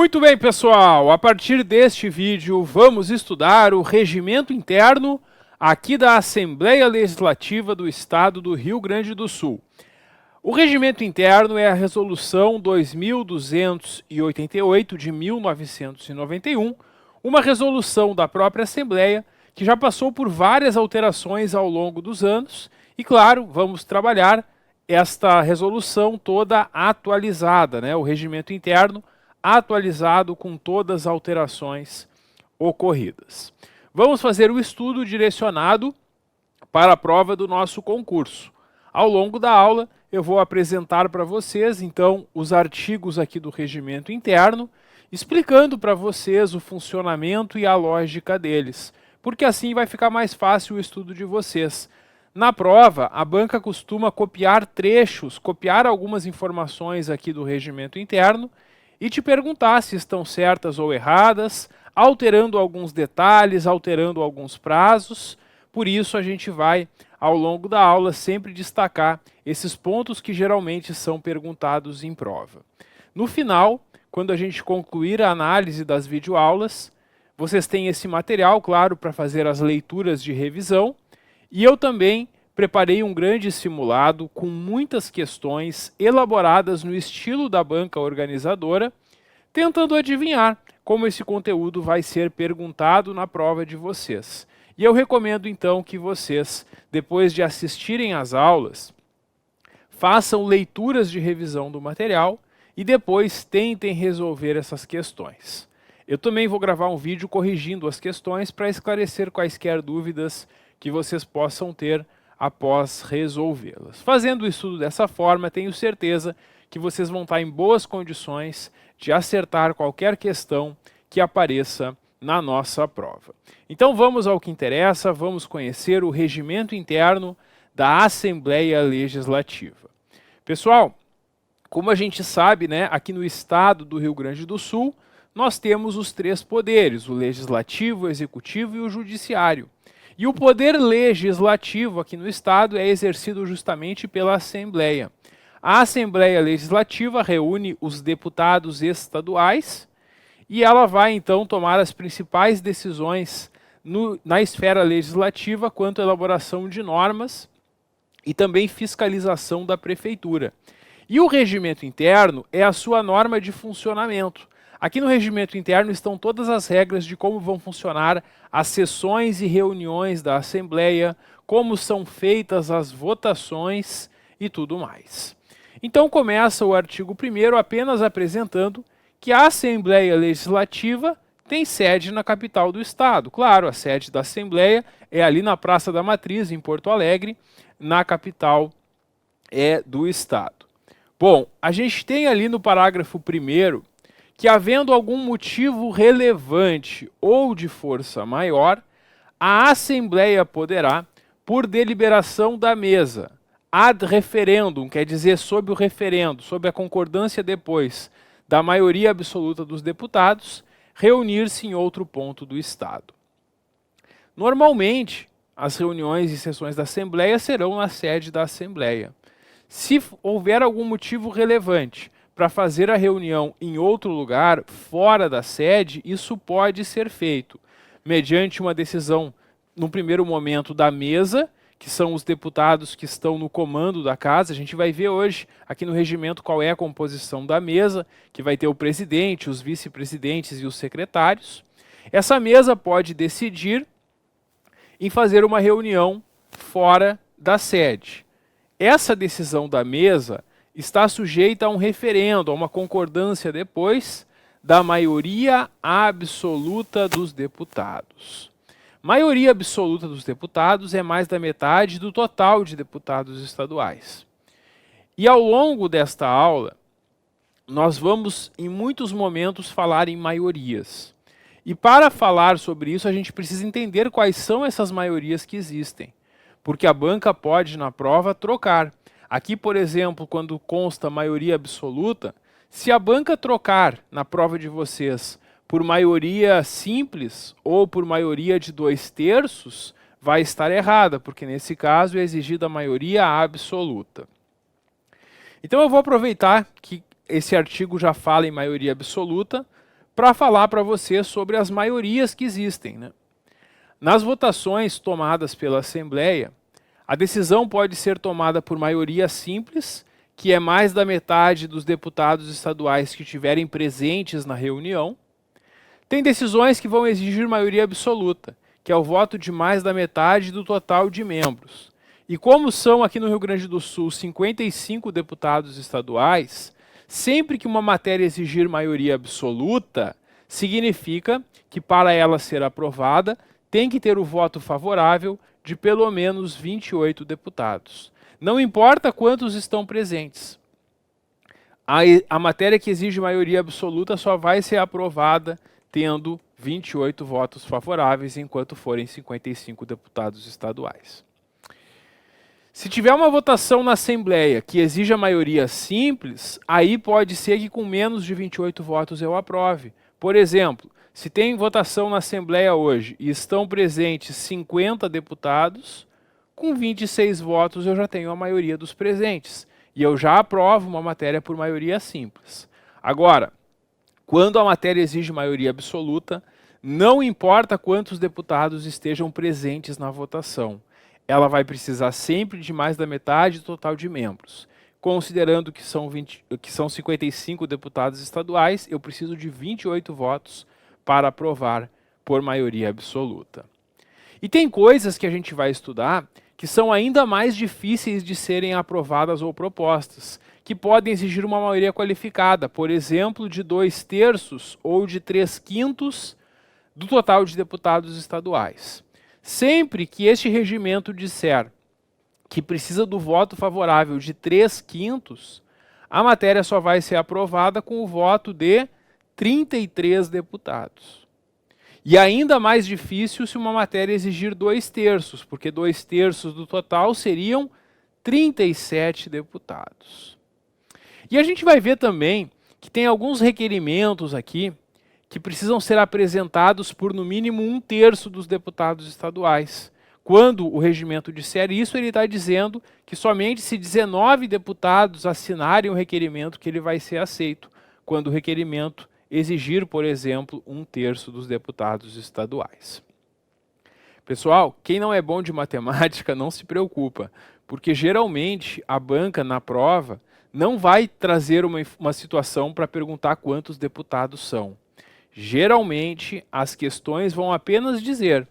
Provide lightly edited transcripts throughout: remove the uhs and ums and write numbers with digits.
Muito bem, pessoal, a partir deste vídeo vamos estudar o regimento interno aqui da Assembleia Legislativa do Estado do Rio Grande do Sul. O regimento interno é a Resolução 2288 de 1991, uma resolução da própria Assembleia que já passou por várias alterações ao longo dos anos e, claro, vamos trabalhar esta resolução toda atualizada, né? O regimento interno atualizado com todas as alterações ocorridas. Vamos fazer o estudo direcionado para a prova do nosso concurso. Ao longo da aula, eu vou apresentar para vocês, então, os artigos aqui do regimento interno, explicando para vocês o funcionamento e a lógica deles, porque assim vai ficar mais fácil o estudo de vocês. Na prova, a banca costuma copiar trechos, copiar algumas informações aqui do regimento interno e te perguntar se estão certas ou erradas, alterando alguns detalhes, alterando alguns prazos. Por isso a gente vai, ao longo da aula, sempre destacar esses pontos que geralmente são perguntados em prova. No final, quando a gente concluir a análise das videoaulas, vocês têm esse material, claro, para fazer as leituras de revisão, e eu também preparei um grande simulado com muitas questões elaboradas no estilo da banca organizadora, tentando adivinhar como esse conteúdo vai ser perguntado na prova de vocês. E eu recomendo então que vocês, depois de assistirem às aulas, façam leituras de revisão do material e depois tentem resolver essas questões. Eu também vou gravar um vídeo corrigindo as questões para esclarecer quaisquer dúvidas que vocês possam ter após resolvê-las. Fazendo o estudo dessa forma, tenho certeza que vocês vão estar em boas condições de acertar qualquer questão que apareça na nossa prova. Então vamos ao que interessa, vamos conhecer o regimento interno da Assembleia Legislativa. Pessoal, como a gente sabe, né, aqui no estado do Rio Grande do Sul, nós temos os três poderes, o legislativo, o executivo e o judiciário. E o poder legislativo aqui no estado é exercido justamente pela Assembleia. A Assembleia Legislativa reúne os deputados estaduais e ela vai então tomar as principais decisões na esfera legislativa quanto à elaboração de normas e também fiscalização da prefeitura. E o regimento interno é a sua norma de funcionamento. Aqui no regimento interno estão todas as regras de como vão funcionar as sessões e reuniões da Assembleia, como são feitas as votações e tudo mais. Então começa o artigo 1º apenas apresentando que a Assembleia Legislativa tem sede na capital do estado. Claro, a sede da Assembleia é ali na Praça da Matriz, em Porto Alegre, na capital do estado. Bom, a gente tem ali no parágrafo 1º que, havendo algum motivo relevante ou de força maior, a Assembleia poderá, por deliberação da mesa, ad referendum, quer dizer sob o referendo, sob a concordância depois da maioria absoluta dos deputados, reunir-se em outro ponto do estado. Normalmente, as reuniões e sessões da Assembleia serão na sede da Assembleia. Se houver algum motivo relevante para fazer a reunião em outro lugar, fora da sede, isso pode ser feito, mediante uma decisão, no primeiro momento, da mesa, que são os deputados que estão no comando da casa. A gente vai ver hoje, aqui no regimento, qual é a composição da mesa, que vai ter o presidente, os vice-presidentes e os secretários. Essa mesa pode decidir em fazer uma reunião fora da sede. Essa decisão da mesa está sujeita a um referendo, a uma concordância depois da maioria absoluta dos deputados. Maioria absoluta dos deputados é mais da metade do total de deputados estaduais. E ao longo desta aula, nós vamos em muitos momentos falar em maiorias. E para falar sobre isso, a gente precisa entender quais são essas maiorias que existem, porque a banca pode, na prova, trocar. Aqui, por exemplo, quando consta maioria absoluta, se a banca trocar na prova de vocês por maioria simples ou por maioria de 2/3, vai estar errada, porque nesse caso é exigida a maioria absoluta. Então eu vou aproveitar que esse artigo já fala em maioria absoluta para falar para você sobre as maiorias que existem, né? Nas votações tomadas pela Assembleia, a decisão pode ser tomada por maioria simples, que é mais da metade dos deputados estaduais que estiverem presentes na reunião. Tem decisões que vão exigir maioria absoluta, que é o voto de mais da metade do total de membros. E como são aqui no Rio Grande do Sul 55 deputados estaduais, sempre que uma matéria exigir maioria absoluta, significa que para ela ser aprovada, tem que ter o voto favorável de pelo menos 28 deputados. Não importa quantos estão presentes. A matéria que exige maioria absoluta só vai ser aprovada tendo 28 votos favoráveis, enquanto forem 55 deputados estaduais. Se tiver uma votação na Assembleia que exija maioria simples, aí pode ser que com menos de 28 votos eu aprove. Por exemplo, se tem votação na Assembleia hoje e estão presentes 50 deputados, com 26 votos eu já tenho a maioria dos presentes. E eu já aprovo uma matéria por maioria simples. Agora, quando a matéria exige maioria absoluta, não importa quantos deputados estejam presentes na votação. Ela vai precisar sempre de mais da metade do total de membros. Considerando que são 55 deputados estaduais, eu preciso de 28 votos para aprovar por maioria absoluta. E tem coisas que a gente vai estudar que são ainda mais difíceis de serem aprovadas ou propostas, que podem exigir uma maioria qualificada, por exemplo, de 2/3 ou de 3/5 do total de deputados estaduais. Sempre que este regimento disser que precisa do voto favorável de 3/5, a matéria só vai ser aprovada com o voto de 33 deputados. E ainda mais difícil se uma matéria exigir 2/3, porque 2/3 do total seriam 37 deputados. E a gente vai ver também que tem alguns requerimentos aqui que precisam ser apresentados por no mínimo 1/3 dos deputados estaduais. Quando o regimento disser isso, ele está dizendo que somente se 19 deputados assinarem o requerimento que ele vai ser aceito, quando o requerimento exigir, por exemplo, 1/3 dos deputados estaduais. Pessoal, quem não é bom de matemática não se preocupa, porque geralmente a banca na prova não vai trazer uma situação para perguntar quantos deputados são. Geralmente as questões vão apenas dizer: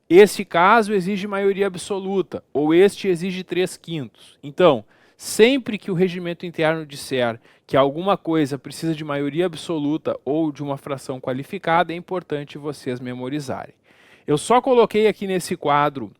este caso exige maioria absoluta, ou este exige 3/5. Então, sempre que o regimento interno disser que alguma coisa precisa de maioria absoluta ou de uma fração qualificada, é importante vocês memorizarem. Eu só coloquei aqui nesse quadro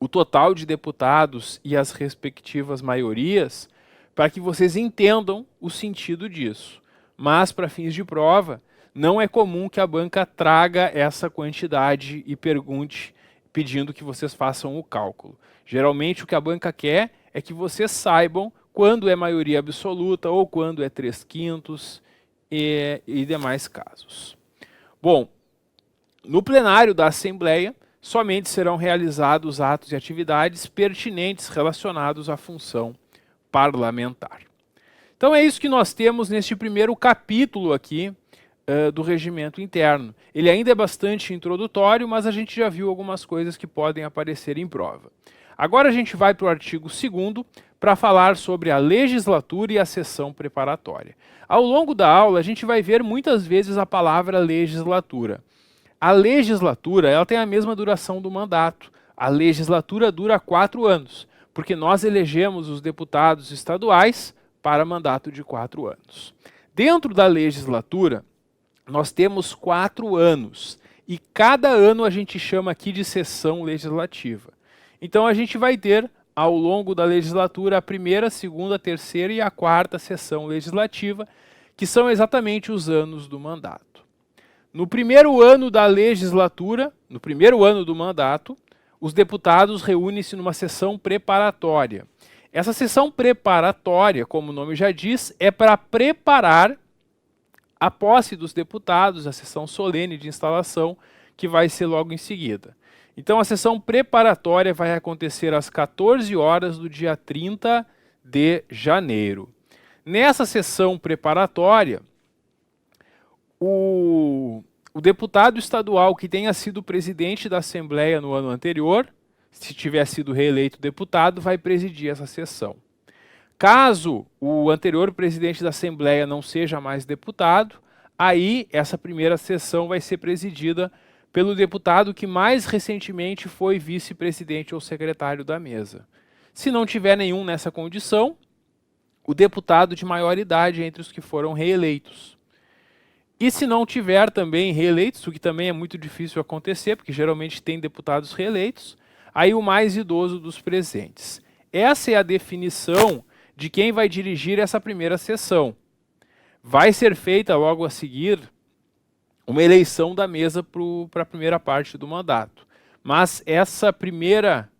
o total de deputados e as respectivas maiorias para que vocês entendam o sentido disso. Mas, para fins de prova, não é comum que a banca traga essa quantidade e pergunte pedindo que vocês façam o cálculo. Geralmente o que a banca quer é que vocês saibam quando é maioria absoluta ou quando é 3/5 e demais casos. Bom, no plenário da Assembleia, somente serão realizados atos e atividades pertinentes relacionados à função parlamentar. Então é isso que nós temos neste primeiro capítulo aqui do regimento interno. Ele ainda é bastante introdutório, mas a gente já viu algumas coisas que podem aparecer em prova. Agora a gente vai para o artigo 2º para falar sobre a legislatura e a sessão preparatória. Ao longo da aula, a gente vai ver muitas vezes a palavra legislatura. A legislatura ela tem a mesma duração do mandato. A legislatura dura 4 anos, porque nós elegemos os deputados estaduais para mandato de 4 anos. Dentro da legislatura, nós temos 4 anos, e cada ano a gente chama aqui de sessão legislativa. Então a gente vai ter, ao longo da legislatura, a primeira, a segunda, a terceira e a quarta sessão legislativa, que são exatamente os anos do mandato. No primeiro ano da legislatura, no primeiro ano do mandato, os deputados reúnem-se numa sessão preparatória. Essa sessão preparatória, como o nome já diz, é para preparar a posse dos deputados, a sessão solene de instalação, que vai ser logo em seguida. Então a sessão preparatória vai acontecer às 14 horas do dia 30 de janeiro. Nessa sessão preparatória, o deputado estadual que tenha sido presidente da Assembleia no ano anterior, se tiver sido reeleito deputado, vai presidir essa sessão. Caso o anterior presidente da Assembleia não seja mais deputado, aí essa primeira sessão vai ser presidida pelo deputado que mais recentemente foi vice-presidente ou secretário da mesa. Se não tiver nenhum nessa condição, o deputado de maior idade entre os que foram reeleitos. E se não tiver também reeleitos, o que também é muito difícil acontecer, porque geralmente tem deputados reeleitos, aí o mais idoso dos presentes. Essa é a definição de quem vai dirigir essa primeira sessão. Vai ser feita logo a seguir uma eleição da mesa para a primeira parte do mandato. Mas essa primeira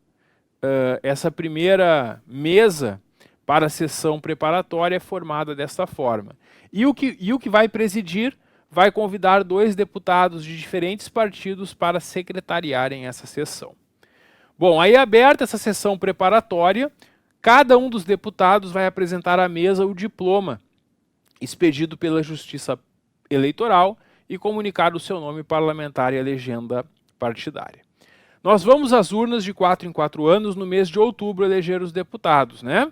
mesa para a sessão preparatória é formada desta forma. E o que vai presidir vai convidar 2 deputados de diferentes partidos para secretariarem essa sessão. Bom, aí aberta essa sessão preparatória, cada um dos deputados vai apresentar à mesa o diploma expedido pela Justiça Eleitoral e comunicar o seu nome parlamentar e a legenda partidária. Nós vamos às urnas de 4 em 4 anos no mês de outubro eleger os deputados, né?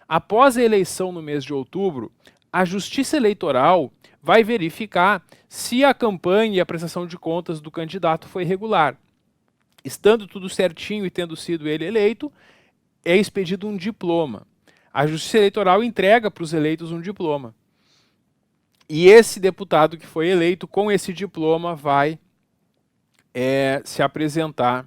Após a eleição no mês de outubro, a Justiça Eleitoral vai verificar se a campanha e a prestação de contas do candidato foi regular. Estando tudo certinho e tendo sido ele eleito, é expedido um diploma. A Justiça Eleitoral entrega para os eleitos um diploma. E esse deputado que foi eleito com esse diploma vai se apresentar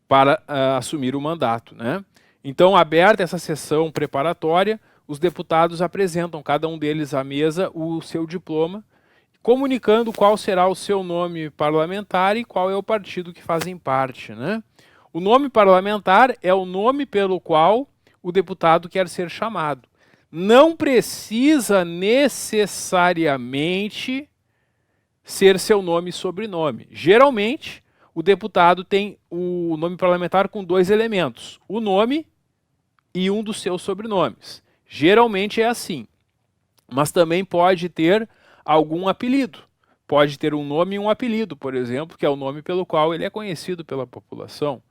para assumir o mandato, né? Então, aberta essa sessão preparatória, os deputados apresentam, cada um deles à mesa, o seu diploma, comunicando qual será o seu nome parlamentar e qual é o partido que fazem parte, né? O nome parlamentar é o nome pelo qual o deputado quer ser chamado. Não precisa necessariamente ser seu nome e sobrenome. Geralmente, o deputado tem o nome parlamentar com 2 elementos, o nome e um dos seus sobrenomes. Geralmente é assim, mas também pode ter algum apelido. Pode ter um nome e um apelido, por exemplo, que é o nome pelo qual ele é conhecido pela população.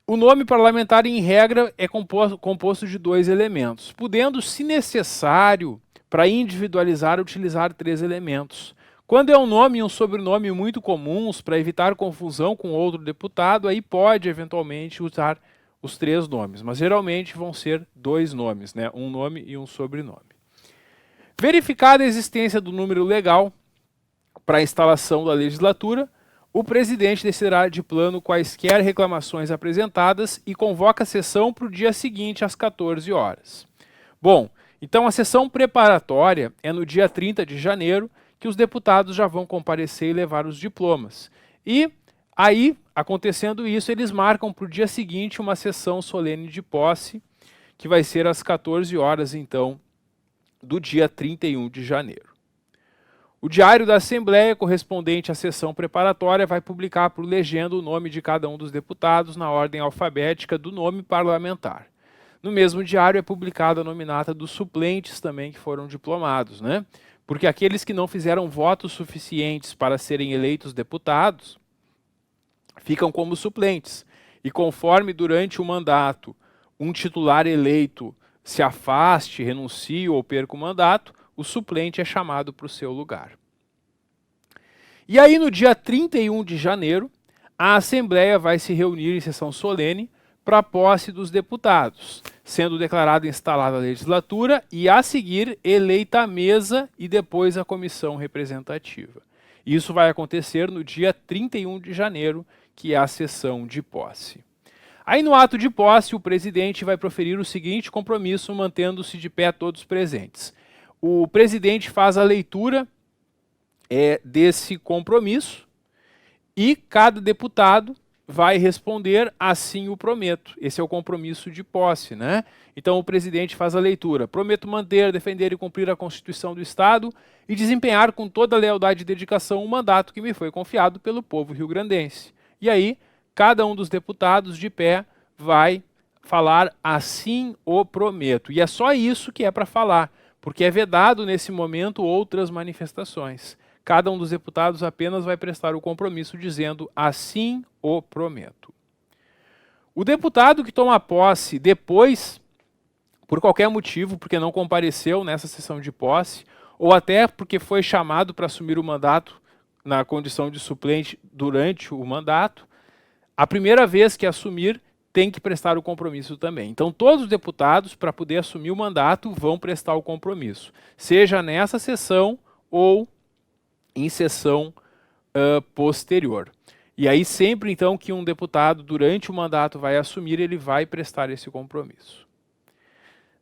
O nome parlamentar, em regra, é composto de 2 elementos, podendo, se necessário, para individualizar, utilizar 3 elementos. Quando é um nome e um sobrenome muito comuns, para evitar confusão com outro deputado, aí pode, eventualmente, usar os 3 nomes, mas geralmente vão ser 2 nomes, né? Um nome e um sobrenome. Verificada a existência do número legal para a instalação da legislatura, o presidente decidirá de plano quaisquer reclamações apresentadas e convoca a sessão para o dia seguinte, às 14 horas. Bom, então a sessão preparatória é no dia 30 de janeiro, que os deputados já vão comparecer e levar os diplomas. E aí, acontecendo isso, eles marcam para o dia seguinte uma sessão solene de posse, que vai ser às 14 horas, então, do dia 31 de janeiro. O diário da Assembleia, correspondente à sessão preparatória, vai publicar por legenda o nome de cada um dos deputados na ordem alfabética do nome parlamentar. No mesmo diário é publicada a nominata dos suplentes também que foram diplomados, né? Porque aqueles que não fizeram votos suficientes para serem eleitos deputados ficam como suplentes. E conforme durante o mandato um titular eleito se afaste, renuncie ou perca o mandato, o suplente é chamado para o seu lugar. E aí, no dia 31 de janeiro, a Assembleia vai se reunir em sessão solene para a posse dos deputados, sendo declarada instalada a legislatura e, a seguir, eleita a mesa e depois a comissão representativa. Isso vai acontecer no dia 31 de janeiro, que é a sessão de posse. Aí, no ato de posse, o presidente vai proferir o seguinte compromisso, mantendo-se de pé todos presentes. O presidente faz a leitura desse compromisso e cada deputado vai responder assim o prometo. Esse é o compromisso de posse, né? Então o presidente faz a leitura. Prometo manter, defender e cumprir a Constituição do Estado e desempenhar com toda a lealdade e dedicação o mandato que me foi confiado pelo povo rio-grandense. E aí, cada um dos deputados de pé vai falar assim o prometo. E é só isso que é para falar, porque é vedado nesse momento outras manifestações. Cada um dos deputados apenas vai prestar o compromisso dizendo assim o prometo. O deputado que toma posse depois, por qualquer motivo, porque não compareceu nessa sessão de posse, ou até porque foi chamado para assumir o mandato na condição de suplente durante o mandato, a primeira vez que assumir tem que prestar o compromisso também. Então todos os deputados, para poder assumir o mandato, vão prestar o compromisso, seja nessa sessão ou em sessão posterior. E aí sempre então que um deputado durante o mandato vai assumir, ele vai prestar esse compromisso.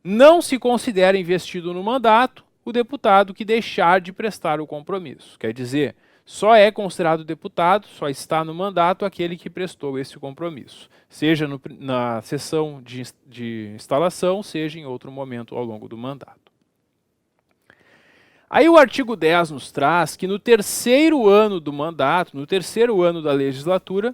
Não se considera investido no mandato o deputado que deixar de prestar o compromisso. Quer dizer, só é considerado deputado, só está no mandato aquele que prestou esse compromisso, seja na sessão de instalação, seja em outro momento ao longo do mandato. Aí o artigo 10 nos traz que no terceiro ano do mandato, no terceiro ano da legislatura,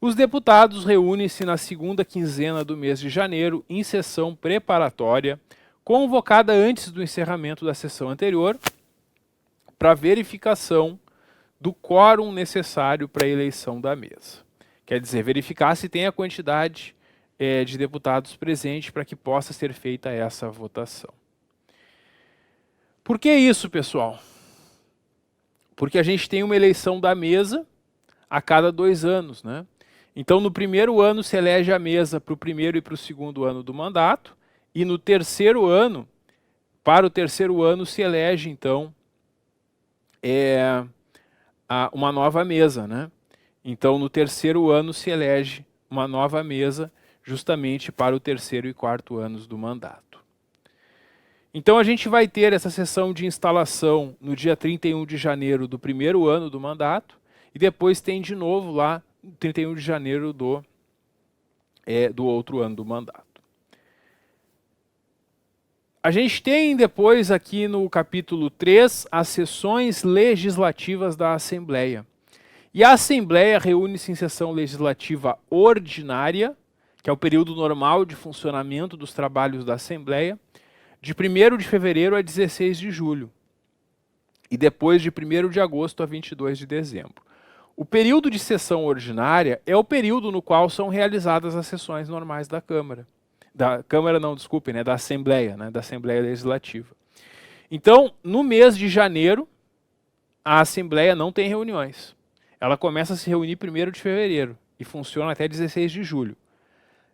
os deputados reúnem-se na segunda quinzena do mês de janeiro em sessão preparatória, convocada antes do encerramento da sessão anterior, para verificação do quórum necessário para a eleição da mesa. Quer dizer, verificar se tem a quantidade de deputados presentes para que possa ser feita essa votação. Por que isso, pessoal? Porque a gente tem uma eleição da mesa a cada 2 anos, né? Então, no primeiro ano se elege a mesa para o primeiro e para o segundo ano do mandato, e no terceiro ano, para o terceiro ano, se elege, então, uma nova mesa, né? Então, no terceiro ano se elege uma nova mesa, justamente para o terceiro e quarto anos do mandato. Então a gente vai ter essa sessão de instalação no dia 31 de janeiro do primeiro ano do mandato, e depois tem de novo lá 31 de janeiro do outro ano do mandato. A gente tem depois aqui no capítulo 3 as sessões legislativas da Assembleia. E a Assembleia reúne-se em sessão legislativa ordinária, que é o período normal de funcionamento dos trabalhos da Assembleia, de 1º de fevereiro a 16 de julho, e depois de 1º de agosto a 22 de dezembro. O período de sessão ordinária é o período no qual são realizadas as sessões normais da Câmara. Da Assembleia, né, da Assembleia Legislativa. Então, no mês de janeiro, a Assembleia não tem reuniões. Ela começa a se reunir 1º de fevereiro e funciona até 16 de julho.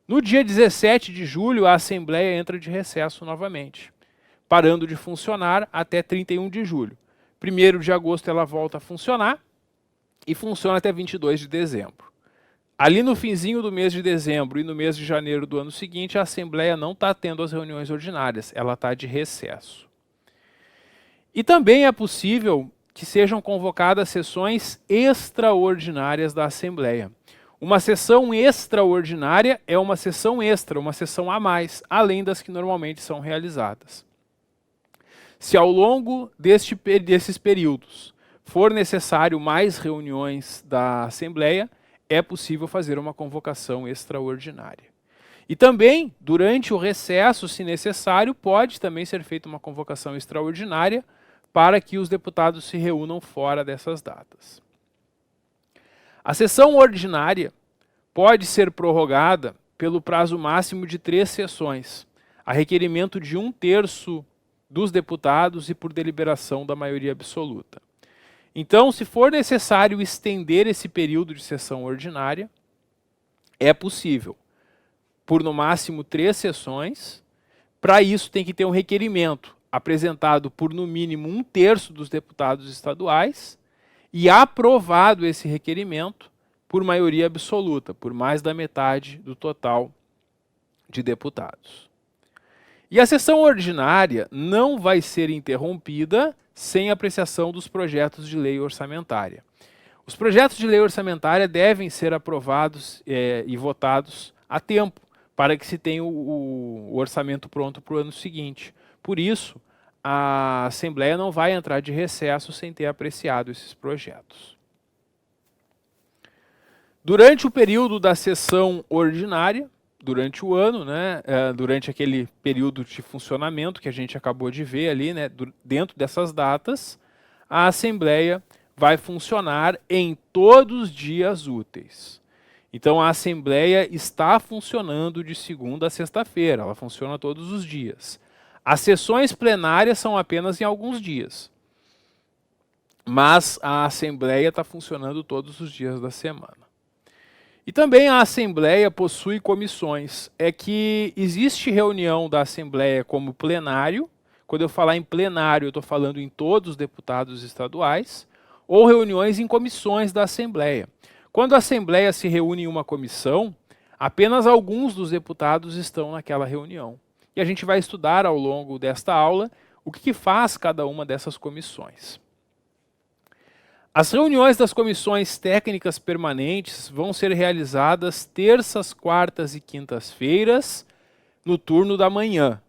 No dia 17 de julho, a Assembleia entra de recesso novamente, parando de funcionar até 31 de julho. 1º de agosto ela volta a funcionar e funciona até 22 de dezembro. Ali no finzinho do mês de dezembro e no mês de janeiro do ano seguinte, a Assembleia não está tendo as reuniões ordinárias, ela está de recesso. E também é possível que sejam convocadas sessões extraordinárias da Assembleia. Uma sessão extraordinária é uma sessão extra, uma sessão a mais, além das que normalmente são realizadas. Se ao longo desses períodos for necessário mais reuniões da Assembleia, é possível fazer uma convocação extraordinária. E também, durante o recesso, se necessário, pode também ser feita uma convocação extraordinária para que os deputados se reúnam fora dessas datas. A sessão ordinária pode ser prorrogada pelo prazo máximo de 3 sessões, a requerimento de 1/3 dos deputados e por deliberação da maioria absoluta. Então, se for necessário estender esse período de sessão ordinária, é possível, por no máximo 3 sessões. Para isso tem que ter um requerimento apresentado por no mínimo 1/3 dos deputados estaduais e aprovado esse requerimento por maioria absoluta, por mais da metade do total de deputados. E a sessão ordinária não vai ser interrompida sem apreciação dos projetos de lei orçamentária. Os projetos de lei orçamentária devem ser aprovados e votados a tempo, para que se tenha o orçamento pronto para o ano seguinte. Por isso, a Assembleia não vai entrar de recesso sem ter apreciado esses projetos. Durante o período da sessão ordinária, durante o ano, né, durante aquele período de funcionamento que a gente acabou de ver ali, né, dentro dessas datas, a Assembleia vai funcionar em todos os dias úteis. Então a Assembleia está funcionando de segunda a sexta-feira, ela funciona todos os dias. As sessões plenárias são apenas em alguns dias, mas a Assembleia está funcionando todos os dias da semana. E também a Assembleia possui comissões. É que existe reunião da Assembleia como plenário. Quando eu falar em plenário, eu estou falando em todos os deputados estaduais, ou reuniões em comissões da Assembleia. Quando a Assembleia se reúne em uma comissão, apenas alguns dos deputados estão naquela reunião. E a gente vai estudar ao longo desta aula o que faz cada uma dessas comissões. As reuniões das comissões técnicas permanentes vão ser realizadas terças, quartas e quintas-feiras, no turno da manhã.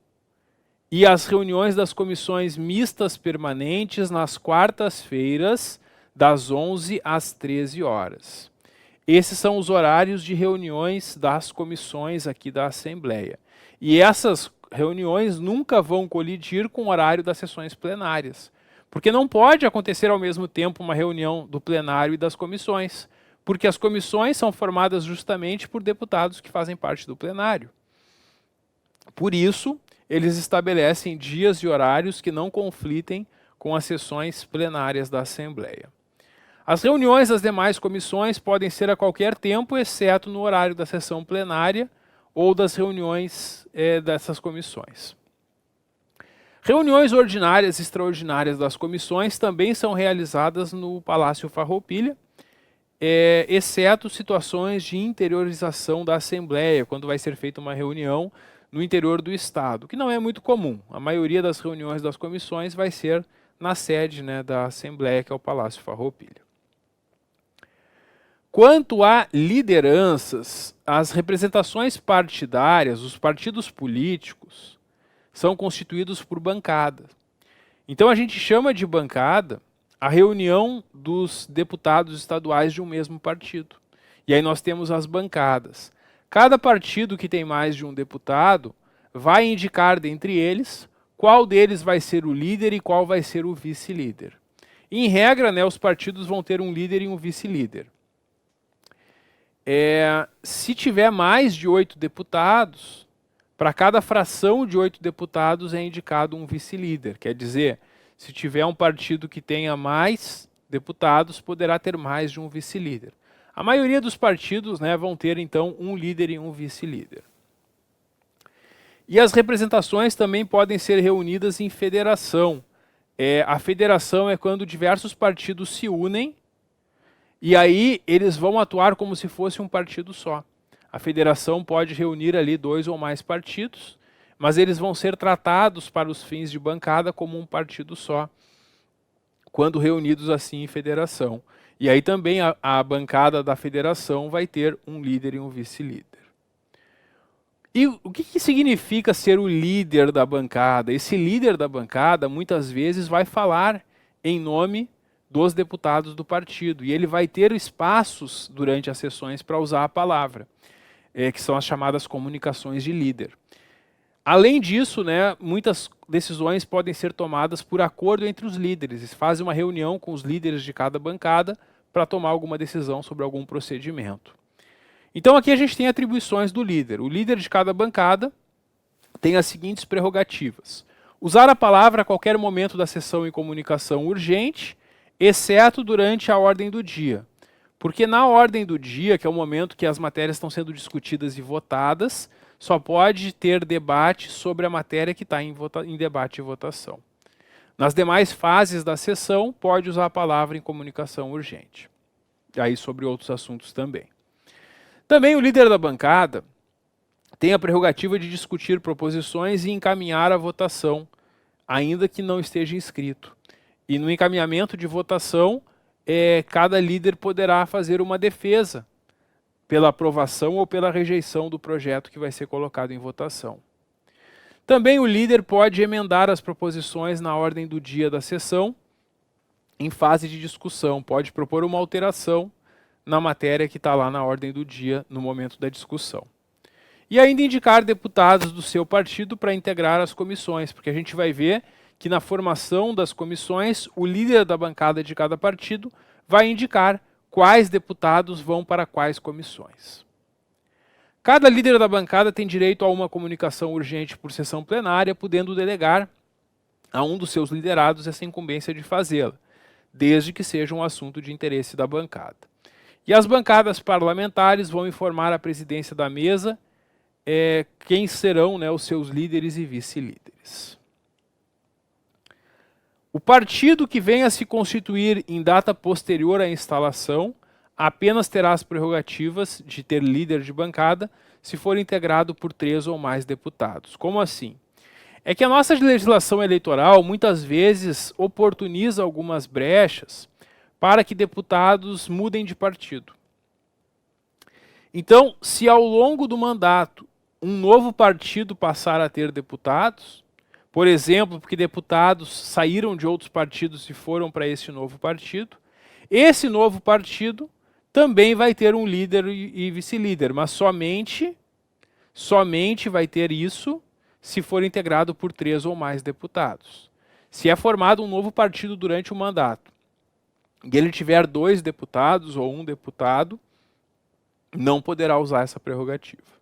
E as reuniões das comissões mistas permanentes nas quartas-feiras, das 11 às 13 horas. Esses são os horários de reuniões das comissões aqui da Assembleia. E essas reuniões nunca vão colidir com o horário das sessões plenárias. Porque não pode acontecer ao mesmo tempo uma reunião do plenário e das comissões, porque as comissões são formadas justamente por deputados que fazem parte do plenário. Por isso, eles estabelecem dias e horários que não conflitem com as sessões plenárias da Assembleia. As reuniões das demais comissões podem ser a qualquer tempo, exceto no horário da sessão plenária ou das reuniões dessas comissões. Reuniões ordinárias e extraordinárias das comissões também são realizadas no Palácio Farroupilha, exceto situações de interiorização da Assembleia, quando vai ser feita uma reunião no interior do Estado, que não é muito comum. A maioria das reuniões das comissões vai ser na sede, né, da Assembleia, que é o Palácio Farroupilha. Quanto a lideranças, as representações partidárias, os partidos políticos, são constituídos por bancada. Então a gente chama de bancada a reunião dos deputados estaduais de um mesmo partido. E aí nós temos as bancadas. Cada partido que tem mais de um deputado vai indicar dentre eles qual deles vai ser o líder e qual vai ser o vice-líder. Em regra, né, os partidos vão ter um líder e um vice-líder. Se tiver mais de 8 deputados, para cada fração de 8 deputados é indicado um vice-líder. Quer dizer, se tiver um partido que tenha mais deputados, poderá ter mais de um vice-líder. A maioria dos partidos, né, vão ter, então, um líder e um vice-líder. E as representações também podem ser reunidas em federação. A federação é quando diversos partidos se unem e aí eles vão atuar como se fosse um partido só. A federação pode reunir ali 2 ou mais partidos, mas eles vão ser tratados para os fins de bancada como um partido só, quando reunidos assim em federação. E aí também a bancada da federação vai ter um líder e um vice-líder. E o que significa ser o líder da bancada? Esse líder da bancada muitas vezes vai falar em nome dos deputados do partido, e ele vai ter espaços durante as sessões para usar a palavra. Que são as chamadas comunicações de líder. Além disso, né, muitas decisões podem ser tomadas por acordo entre os líderes. Eles fazem uma reunião com os líderes de cada bancada para tomar alguma decisão sobre algum procedimento. Então aqui a gente tem atribuições do líder. O líder de cada bancada tem as seguintes prerrogativas: usar a palavra a qualquer momento da sessão em comunicação urgente, exceto durante a ordem do dia. Porque na ordem do dia, que é o momento que as matérias estão sendo discutidas e votadas, só pode ter debate sobre a matéria que está em debate e votação. Nas demais fases da sessão, pode usar a palavra em comunicação urgente. E aí sobre outros assuntos também. Também o líder da bancada tem a prerrogativa de discutir proposições e encaminhar a votação, ainda que não esteja inscrito. E no encaminhamento de votação, cada líder poderá fazer uma defesa pela aprovação ou pela rejeição do projeto que vai ser colocado em votação. Também o líder pode emendar as proposições na ordem do dia da sessão, em fase de discussão. Pode propor uma alteração na matéria que está lá na ordem do dia, no momento da discussão. E ainda indicar deputados do seu partido para integrar as comissões, porque a gente vai ver que na formação das comissões, o líder da bancada de cada partido vai indicar quais deputados vão para quais comissões. Cada líder da bancada tem direito a uma comunicação urgente por sessão plenária, podendo delegar a um dos seus liderados essa incumbência de fazê-la, desde que seja um assunto de interesse da bancada. E as bancadas parlamentares vão informar a presidência da mesa quem serão, né, os seus líderes e vice-líderes. O partido que venha a se constituir em data posterior à instalação apenas terá as prerrogativas de ter líder de bancada se for integrado por 3 ou mais deputados. Como assim? É que a nossa legislação eleitoral muitas vezes oportuniza algumas brechas para que deputados mudem de partido. Então, se ao longo do mandato um novo partido passar a ter deputados, por exemplo, porque deputados saíram de outros partidos e foram para esse esse novo partido também vai ter um líder e vice-líder, mas somente vai ter isso se for integrado por 3 ou mais deputados. Se é formado um novo partido durante o mandato e ele tiver 2 deputados ou 1 deputado, não poderá usar essa prerrogativa.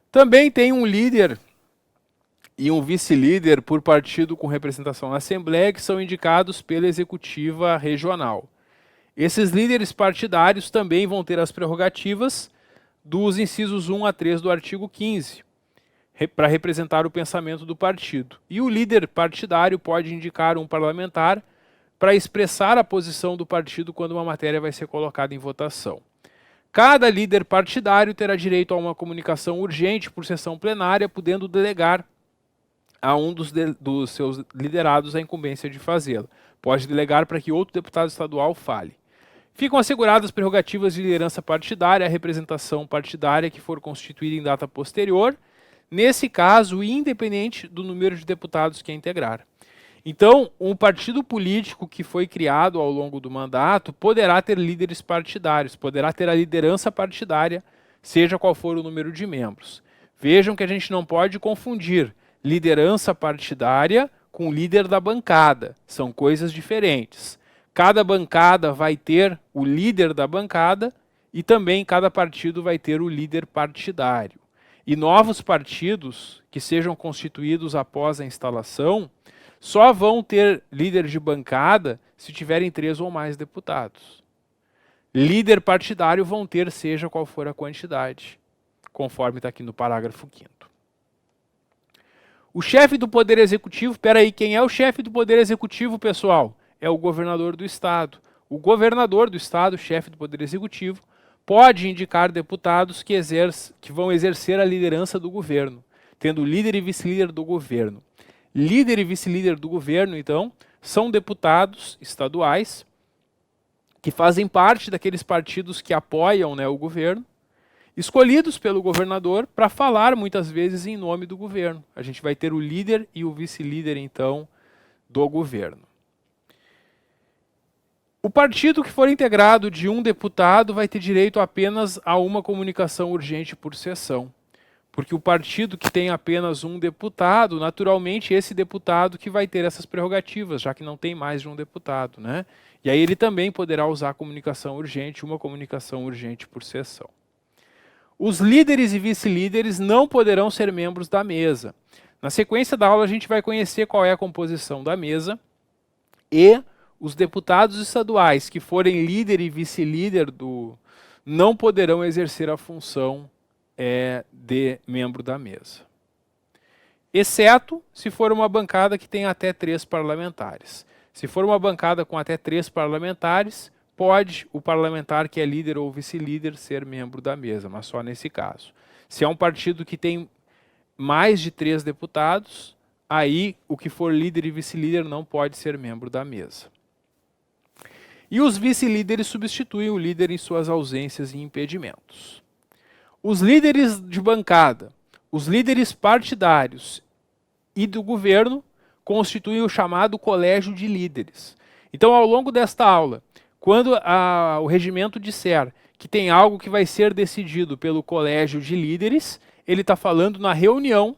Também tem um líder e um vice-líder por partido com representação na Assembleia que são indicados pela executiva regional. Esses líderes partidários também vão ter as prerrogativas dos incisos 1 a 3 do artigo 15, para representar o pensamento do partido. E o líder partidário pode indicar um parlamentar para expressar a posição do partido quando uma matéria vai ser colocada em votação. Cada líder partidário terá direito a uma comunicação urgente por sessão plenária, podendo delegar a um dos seus liderados a incumbência de fazê-lo. Pode delegar para que outro deputado estadual fale. Ficam asseguradas prerrogativas de liderança partidária, a representação partidária que for constituída em data posterior, nesse caso, independente do número de deputados que a integrar. Então, um partido político que foi criado ao longo do mandato poderá ter líderes partidários, poderá ter a liderança partidária, seja qual for o número de membros. Vejam que a gente não pode confundir liderança partidária com líder da bancada. São coisas diferentes. Cada bancada vai ter o líder da bancada e também cada partido vai ter o líder partidário. E novos partidos que sejam constituídos após a instalação só vão ter líder de bancada se tiverem 3 ou mais deputados. Líder partidário vão ter seja qual for a quantidade, conforme está aqui no parágrafo 5º. O chefe do Poder Executivo, quem é o chefe do Poder Executivo, pessoal? É o governador do Estado. O governador do Estado, chefe do Poder Executivo, pode indicar deputados que vão exercer a liderança do governo, tendo líder e vice-líder do governo. Líder e vice-líder do governo, então, são deputados estaduais que fazem parte daqueles partidos que apoiam, né, o governo, escolhidos pelo governador para falar muitas vezes em nome do governo. A gente vai ter o líder e o vice-líder, então, do governo. O partido que for integrado de um deputado vai ter direito apenas a uma comunicação urgente por sessão. Porque o partido que tem apenas um deputado, naturalmente esse deputado que vai ter essas prerrogativas, já que não tem mais de um deputado, né? E aí ele também poderá usar a comunicação urgente, uma comunicação urgente por sessão. Os líderes e vice-líderes não poderão ser membros da mesa. Na sequência da aula a gente vai conhecer qual é a composição da mesa e os deputados estaduais que forem líder e vice-líder não poderão exercer a função de membro da mesa. Exceto se for uma bancada que tenha até 3 parlamentares. Se for uma bancada com até 3 parlamentares, pode o parlamentar que é líder ou vice-líder ser membro da mesa, mas só nesse caso. Se é um partido que tem mais de 3 deputados, aí o que for líder e vice-líder não pode ser membro da mesa. E os vice-líderes substituem o líder em suas ausências e impedimentos. Os líderes de bancada, os líderes partidários e do governo constituem o chamado colégio de líderes. Então, ao longo desta aula, quando o regimento disser que tem algo que vai ser decidido pelo colégio de líderes, ele está falando na reunião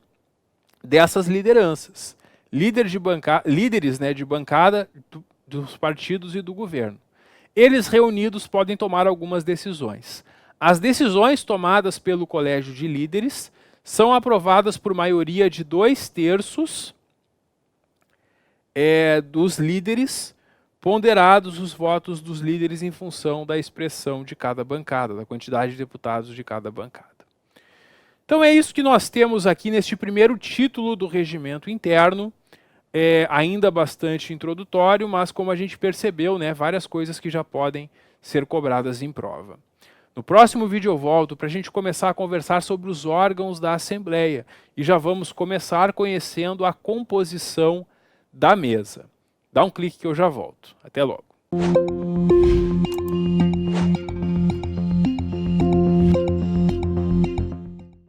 dessas lideranças, líderes, né, de bancada dos partidos e do governo. Eles reunidos podem tomar algumas decisões. As decisões tomadas pelo colégio de líderes são aprovadas por maioria de 2/3 dos líderes, ponderados os votos dos líderes em função da expressão de cada bancada, da quantidade de deputados de cada bancada. Então é isso que nós temos aqui neste primeiro título do regimento interno, ainda bastante introdutório, mas como a gente percebeu, né, várias coisas que já podem ser cobradas em prova. No próximo vídeo eu volto para a gente começar a conversar sobre os órgãos da Assembleia e já vamos começar conhecendo a composição da mesa. Dá um clique que eu já volto. Até logo.